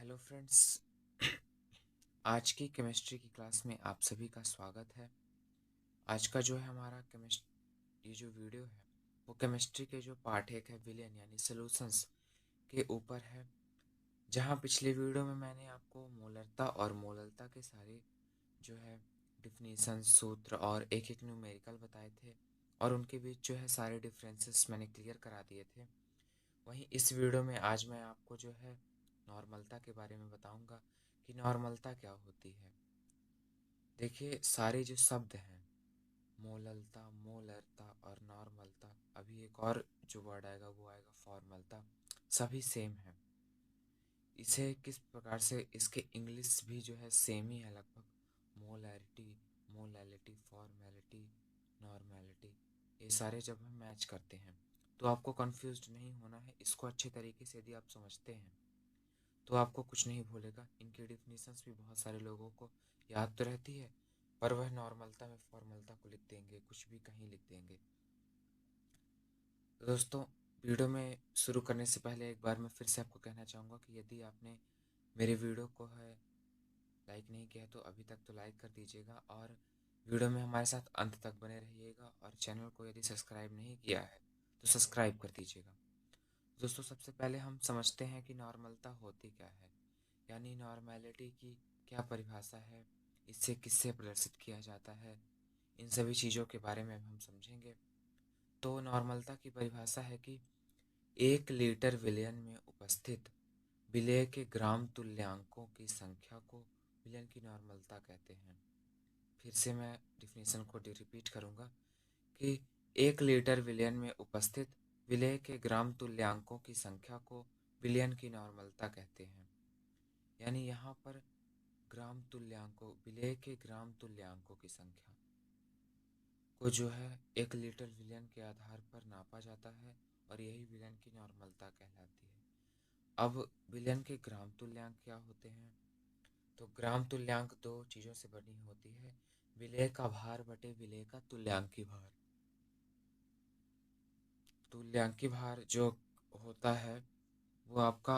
Hello friends. आज की chemistry की क्लास में आप सभी का स्वागत है। आज का जो है हमारा ये जो वीडियो है वो केमिस्ट्री के जो पार्ट एक है विलेन यानी सॉल्यूशंस के ऊपर है। जहाँ पिछले वीडियो में मैंने आपको मोलरता और मोललता के सारे जो है डिफिनीशन सूत्र और एक एक न्यूमेरिकल बताए थे और उनके बीच जो है सारे डिफरेंसेस मैंने क्लियर करा दिए थे। वहीं इस वीडियो में आज मैं आपको जो है नॉर्मलता के बारे में बताऊंगा कि नॉर्मलता क्या होती है। देखिए सारे जो शब्द हैं मोललता मोलरता और नॉर्मलता, अभी एक और जो वर्ड आएगा वो आएगा फॉर्मलता, सभी सेम है। इसे किस प्रकार से इसके इंग्लिश भी जो है सेम ही है लगभग। मोलैरिटी, मोलैलिटी, फॉर्मेलिटी, नॉर्मेलिटी, ये सारे जब हम मैच करते हैं तो आपको कंफ्यूज्ड नहीं होना है। इसको अच्छे तरीके से यदि आप समझते हैं तो आपको कुछ नहीं भूलेगा। इनकी डिफिनीशंस भी बहुत सारे लोगों को याद तो रहती है पर वह नॉर्मलता में फॉर्मलता को लिख देंगे, कुछ भी कहीं लिख देंगे। तो दोस्तों, वीडियो में शुरू करने से पहले एक बार मैं फिर से आपको कहना चाहूँगा कि यदि आपने मेरे वीडियो को है लाइक नहीं किया है तो अभी तक तो लाइक कर दीजिएगा और वीडियो में हमारे साथ अंत तक बने रहिएगा और चैनल को यदि सब्सक्राइब नहीं किया है तो सब्सक्राइब कर दीजिएगा। दोस्तों, सबसे पहले हम समझते हैं कि नॉर्मलता होती क्या है, यानी नॉर्मैलिटी की क्या परिभाषा है, इससे किससे प्रदर्शित किया जाता है, इन सभी चीज़ों के बारे में हम समझेंगे। तो नॉर्मलता की परिभाषा है कि 1 लीटर विलयन में उपस्थित विलेय के ग्राम तुल्यांकों की संख्या को विलयन की नॉर्मलता कहते हैं। फिर से मैं डिफिनीशन को रिपीट करूँगा कि 1 लीटर विलयन में उपस्थित विलेय के ग्राम तुल्यांकों की संख्या को विलयन की नॉर्मलता कहते हैं। यानी यहाँ पर ग्राम तुल्यांकों, विलेय के ग्राम तुल्यांकों की संख्या को जो है 1 लीटर विलयन के आधार पर नापा जाता है और यही विलयन की नॉर्मलता कहलाती है। अब विलयन के ग्राम तुल्यांक क्या होते हैं? तो ग्राम तुल्यांक दो चीज़ों से बनी होती है, विलेय का भार बटे विलेय का तुल्यांकी भार। तुल्यांकी भार जो होता है वो आपका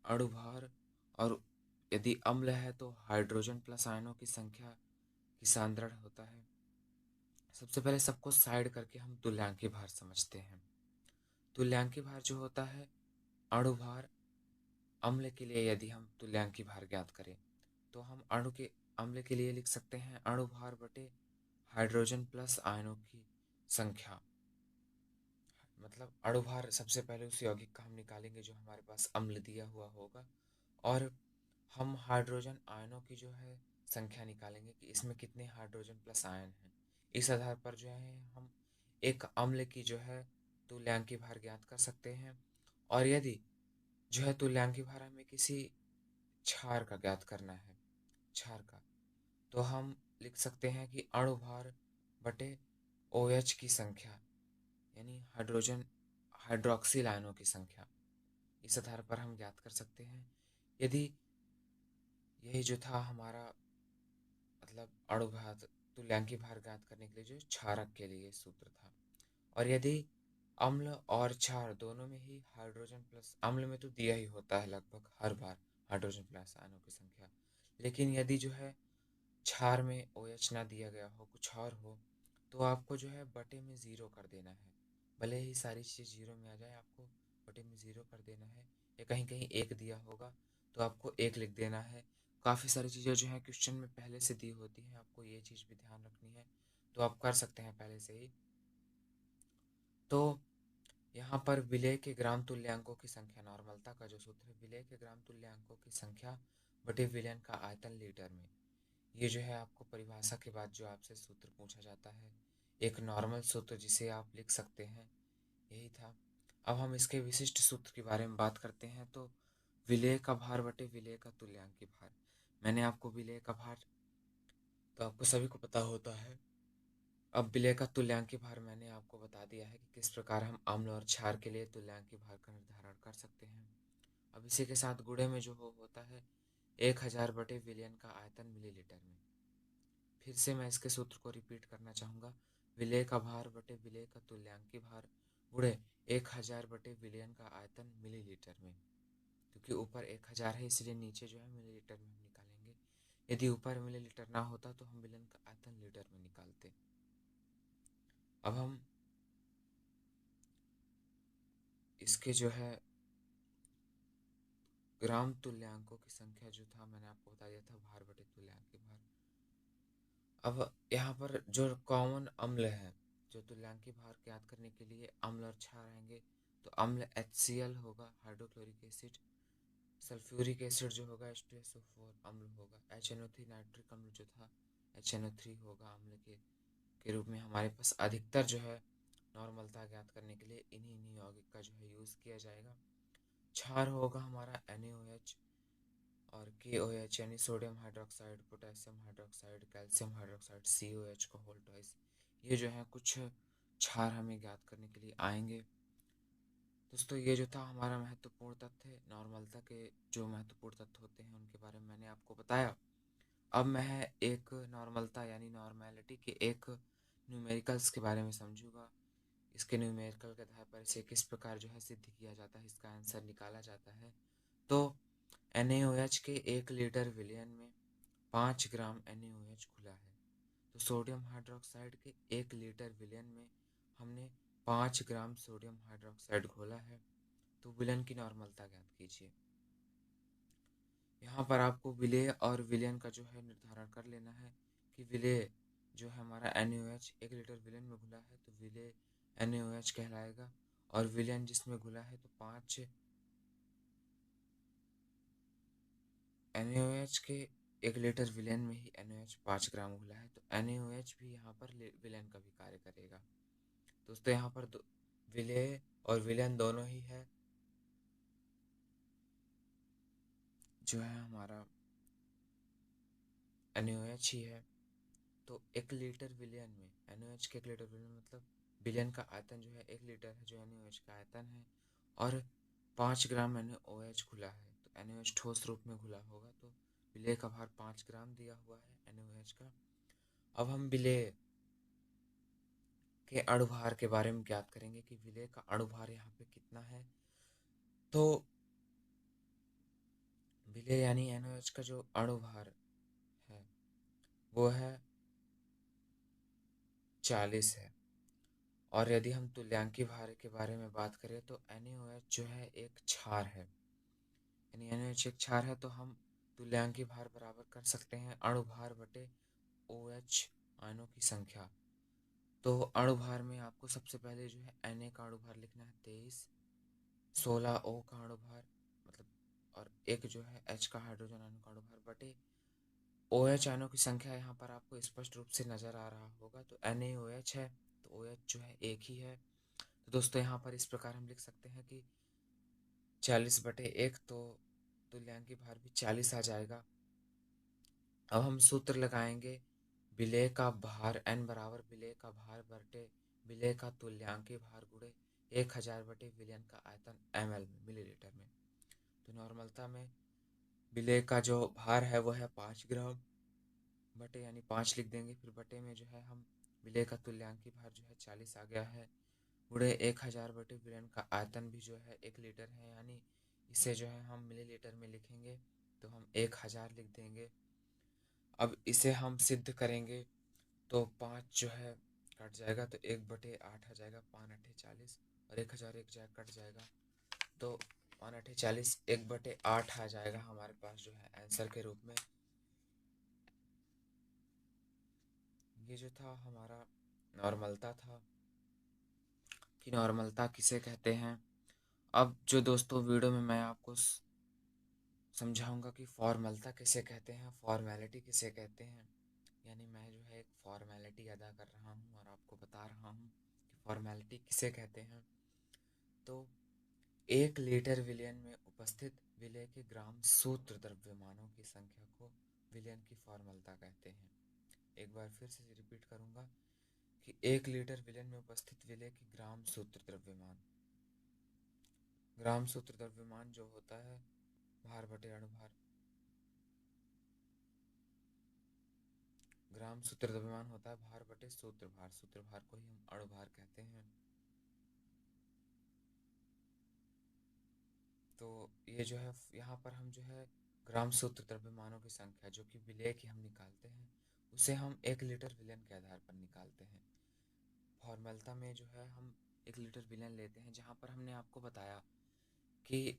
अणु भार और यदि अम्ल है तो हाइड्रोजन प्लस आयनों की संख्या की सांद्रण होता है। सबसे पहले सबको साइड करके हम तुल्यांकी भार समझते हैं। तुल्यांकी भार जो होता है अणु भार, अम्ल के लिए यदि हम तुल्यांकी भार ज्ञात करें तो हम अणु के अम्ल के लिए लिख सकते हैं अणु भार बटे हाइड्रोजन प्लस आयनों की संख्या। मतलब अणु भार सबसे पहले उस यौगिक का हम निकालेंगे जो हमारे पास अम्ल दिया हुआ होगा और हम हाइड्रोजन आयनों की जो है संख्या निकालेंगे कि इसमें कितने हाइड्रोजन प्लस आयन हैं। इस आधार पर जो है हम एक अम्ल की जो है तुल्यांकी भार ज्ञात कर सकते हैं। और यदि जो है तुल्यांकी भार हमें किसी क्षार का ज्ञात करना है, क्षार का, तो हम लिख सकते हैं कि अणु भार बटे OH की संख्या, यानी हाइड्रोजन हाइड्रोक्सिल आयनों की संख्या। इस आधार पर हम ज्ञात कर सकते हैं। यदि यही जो था हमारा मतलब अणु भार तुल्यांकी भार ज्ञात करने के लिए जो क्षारक के लिए सूत्र था। और यदि अम्ल और क्षार दोनों में ही हाइड्रोजन प्लस, अम्ल में तो दिया ही होता है लगभग हर बार हाइड्रोजन प्लस आयनों की संख्या, लेकिन यदि जो है क्षार में OH ना दिया गया हो, कुछ और हो, तो आपको जो है बटे में ज़ीरो कर देना है। भले ही सारी चीज़ जीरो में आ जाए, आपको बटे में ज़ीरो कर देना है। या कहीं कहीं एक दिया होगा तो आपको एक लिख देना है। काफ़ी सारी चीज़ें जो हैं क्वेश्चन में पहले से दी होती हैं, आपको ये चीज़ भी ध्यान रखनी है, तो आप कर सकते हैं पहले से ही। तो यहाँ पर विलेय के ग्राम तुल्यांकों की संख्या, नॉर्मलता का जो सूत्र है, विलेय के ग्राम तुल्यांकों की संख्या बटे विलयन का आयतन लीटर में। ये जो है आपको परिभाषा के बाद जो आपसे सूत्र पूछा जाता है, एक नॉर्मल सूत्र जिसे आप लिख सकते हैं, यही था। अब हम इसके विशिष्ट सूत्र के बारे में बात करते हैं। तो विलेय का भार बटे विलेय का तुल्यांकी भार। मैंने आपको विलेय का भार तो आपको सभी को पता होता है। अब विलेय का तुल्यांकी भार मैंने आपको बता दिया है कि किस प्रकार हम अम्ल और क्षार के लिए तुल्यांकी भार का निर्धारण कर सकते हैं। अब इसी के साथ गुणे में जो होता है 1000 बटे विलयन का आयतन मिलीलीटर में। फिर से मैं इसके सूत्र को रिपीट करना चाहूँगा, विलेय का भार बटे विलेय का तुल्यांकी भार गुणे 1000 बटे विलयन का आयतन मिलीलीटर में। क्योंकि ऊपर 1000 है इसलिए नीचे जो है मिलीलीटर में हम निकालेंगे। यदि ऊपर मिलीलीटर ना होता तो हम विलेन का आयतन लीटर में निकालते। अब हम इसके जो है ग्राम तुल्यांकों की संख्या जो था मैंने आपको बता दिया था, भार बटे तुल्यांक के भार। अब यहाँ पर जो कॉमन अम्ल है, जो तुल्यांकी भार ज्ञात करने के लिए अम्ल और क्षार आएंगे, तो अम्ल HCl होगा, हाइड्रोक्लोरिक एसिड। सल्फ्यूरिक एसिड जो होगा H2SO4 अम्ल होगा। HNO3 नाइट्रिक अम्ल जो था HNO3 होगा अम्ल के रूप में। हमारे पास अधिकतर जो है नॉर्मलता ज्ञात करने के लिए इन्हीं यौगिक का जो है यूज़ किया जाएगा। क्षार होगा हमारा NaOH और KOH यानी sodium hydroxide, potassium hydroxide, calcium hydroxide, COH को होल ट्वाइस। ये जो है कुछ क्षार हमें ज्ञात करने के लिए आएंगे। दोस्तों ये जो था हमारा महत्वपूर्ण तथ्य, नॉर्मलता के जो महत्वपूर्ण तथ्य होते हैं उनके बारे में मैंने आपको बताया। अब मैं एक नॉर्मलता यानी नॉर्मेलिटी के एक न्यूमेरिकल्स के बारे में समझूंगा। इसके न्यूमेरिकल के आधार पर इसे किस प्रकार जो है सिद्ध किया जाता है, इसका आंसर निकाला जाता है। तो NaOH के 1 लीटर विलयन में 5 ग्राम NaOH खुला है। तो सोडियम हाइड्रोक्साइड के 1 लीटर विलयन में हमने 5 ग्राम सोडियम हाइड्रोक्साइड घोला है। तो विलयन की नॉर्मलता ज्ञात कीजिए। यहाँ पर आपको विलेय और विलयन का जो है निर्धारण कर लेना है कि विलेय जो है हमारा NaOH 1 लीटर विलयन में घुला है तो विलेय NaOH कहलाएगा, और विलयन जिसमें घुला है तो 5 NaOH के 1 लीटर विलयन में ही NaOH 5 ग्राम घुला है, तो NaOH भी यहाँ पर विलयन का भी कार्य करेगा। दोस्तों यहाँ पर विलेय और विलयन दोनों ही है, जो है हमारा NaOH ही है। तो 1 लीटर विलयन में NaOH के 1 लीटर विलयन मतलब विलयन का आयतन जो है 1 लीटर है, जो NaOH का आयतन है, और 5 ग्राम NaOH घुला है। तो NaOH ठोस रूप में घुला होगा, तो विलेय का भार 5 ग्राम दिया हुआ है NaOH का। अब हम विलेय के अणुभार के बारे में ज्ञात करेंगे कि विलेय का अणुभार यहाँ पे कितना है। तो विलेय यानी NaOH का जो अणुभार है वो है 40 है। और यदि हम तुल्यांकी भार के बारे में बात करें तो NaOH जो है एक क्षार है, यानी NaOH एक क्षार है, तो हम तुल्यांकी भार बराबर कर सकते हैं अणुभार बटे OH आयनों की संख्या। तो अणुभार में आपको सबसे पहले जो है Na का अणुभार लिखना है 23, 16 O का अणुभार मतलब, और एक जो है H का हाइड्रोजन अणु का अणुभार बटे OH आयनों की संख्या। यहाँ पर आपको स्पष्ट रूप से नजर आ रहा होगा, तो NaOH है तो OH जो है एक ही है। तो दोस्तों यहाँ पर इस प्रकार हम लिख सकते हैं कि 40/1, तो तुल्यांकी भार भी 40 आ जाएगा। अब हम सूत्र लगाएंगे, विलेय का भार N बराबर विलेय का भार बटे विलेय का तुल्यांकी भार गुणे 1000 बटे विलयन का आयतन ml में मिलीलीटर में। तो नॉर्मलता में विलेय का जो भार है वो है 5 ग्राम, बटे यानी 5 लिख देंगे, फिर बटे में जो है हम विलेय का तुल्यांकी भार जो है 40 आ गया है, गुणे 1000 बटे विलयन का आयतन भी जो है 1 लीटर है, यानी इसे जो है हम मिलीलीटर में लिखेंगे तो हम 1000 लिख देंगे। अब इसे हम सिद्ध करेंगे तो 5 जो है कट जाएगा, तो 1/8 आ जाएगा, 5×8 = 40, और 1000 एक जगह कट जाएगा, तो 5×8 = 40, 1/8 आ जाएगा हमारे पास जो है आंसर के रूप में। ये जो था हमारा नॉर्मलता था कि नॉर्मलता किसे कहते हैं। अब जो दोस्तों वीडियो में मैं आपको समझाऊंगा कि फॉर्मलता किसे कहते हैं, फॉर्मेलिटी किसे कहते हैं, यानी मैं जो है एक फॉर्मेलिटी अदा कर रहा हूँ और आपको बता रहा हूँ कि फॉर्मेलिटी किसे कहते हैं। तो 1 लीटर विलयन में उपस्थित विलेय के ग्राम सूत्र द्रव्यमानों की संख्या को विलयन की फॉर्मलता कहते हैं। एक बार फिर से रिपीट करूंगा कि 1 लीटर विलयन में उपस्थित विलेय के ग्राम सूत्र द्रव्यमान, ग्राम सूत्र द्रव्यमान जो होता है भार बटे अणुभार, ग्राम सूत्र द्रव्यमान होता है भार बटे सूत्रभार, सूत्रभार को ही हम अणुभार कहते हैं। तो ये जो है यहाँ पर हम जो है ग्राम सूत्र द्रव्यमानों की संख्या जो कि विलेय की हम निकालते हैं, उसे हम 1 लीटर विलयन के आधार पर निकालते हैं। फॉर्मूला में जो है हम 1 लीटर विलयन लेते हैं, जहाँ पर हमने आपको बताया कि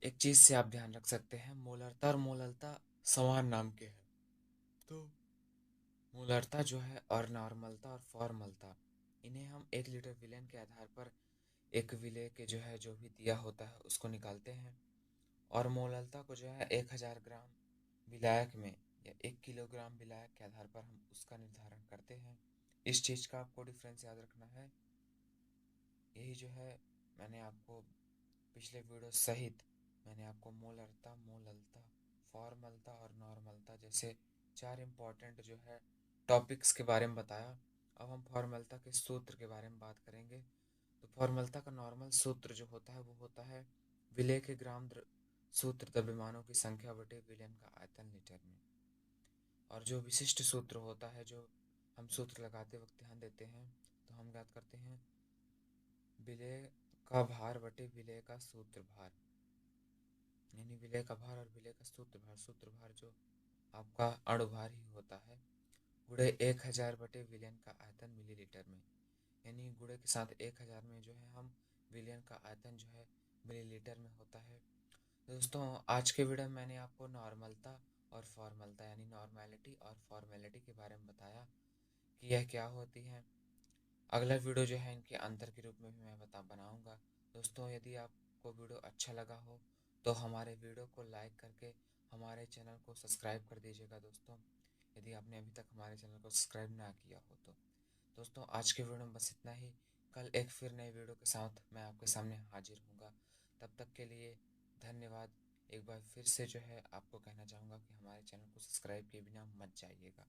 एक चीज़ से आप ध्यान रख सकते हैं, मोलरता और मोललता समान नाम के हैं। तो मोलरता जो है और नॉर्मलता और फॉर्मलता, इन्हें हम 1 लीटर विलयन के आधार पर एक विलेय के जो है जो भी दिया होता है उसको निकालते हैं। और मोललता को जो है 1000 ग्राम विलायक में या 1 किलोग्राम विलायक के आधार पर हम उसका निर्धारण करते हैं। इस चीज़ का आपको डिफरेंस याद रखना है। यही जो है मैंने आपको पिछले वीडियो सहित मैंने आपको मोलरता, मोललता, फॉर्मलता और नॉर्मलता जैसे 4 इम्पॉर्टेंट जो है टॉपिक्स के बारे में बताया। अब हम फॉर्मलता के सूत्र के बारे में बात करेंगे। तो फॉर्मलता का नॉर्मल सूत्र जो होता है वो होता है विलेय के ग्राम सूत्र द्रव्यमानों की संख्या बटे विलयन का आयतन लीटर में। और जो विशिष्ट सूत्र होता है, जो हम सूत्र लगाते वक्त ध्यान देते हैं, तो हम याद करते हैं विलेय का भार बटे विलेय का सूत्र भार, यानी विलेय का भार और विलेय का सूत्र भार जो आपका अणुभार ही होता है, गुणे 1000 बटे विलयन का आयतन मिलीलीटर में, यानी गुणे के साथ 1000 में जो है हम विलयन का आयतन जो है मिलीलीटर में होता है। दोस्तों, आज के वीडियो में मैंने आपको नॉर्मलता और फॉर्मलता यानी नॉर्मेलिटी और फॉर्मेलिटी के बारे में बताया कि यह क्या होती है। अगला वीडियो जो है इनके अंतर के रूप में भी मैं बनाऊंगा। दोस्तों, यदि आपको वीडियो अच्छा लगा हो तो हमारे वीडियो को लाइक करके हमारे चैनल को सब्सक्राइब कर दीजिएगा दोस्तों, यदि आपने अभी तक हमारे चैनल को सब्सक्राइब ना किया हो तो। दोस्तों, आज के वीडियो में बस इतना ही। कल एक फिर नई वीडियो के साथ मैं आपके सामने हाजिर हूँगा। तब तक के लिए धन्यवाद। एक बार फिर से जो है आपको कहना चाहूँगा कि हमारे चैनल को सब्सक्राइब किए बिना मत जाइएगा।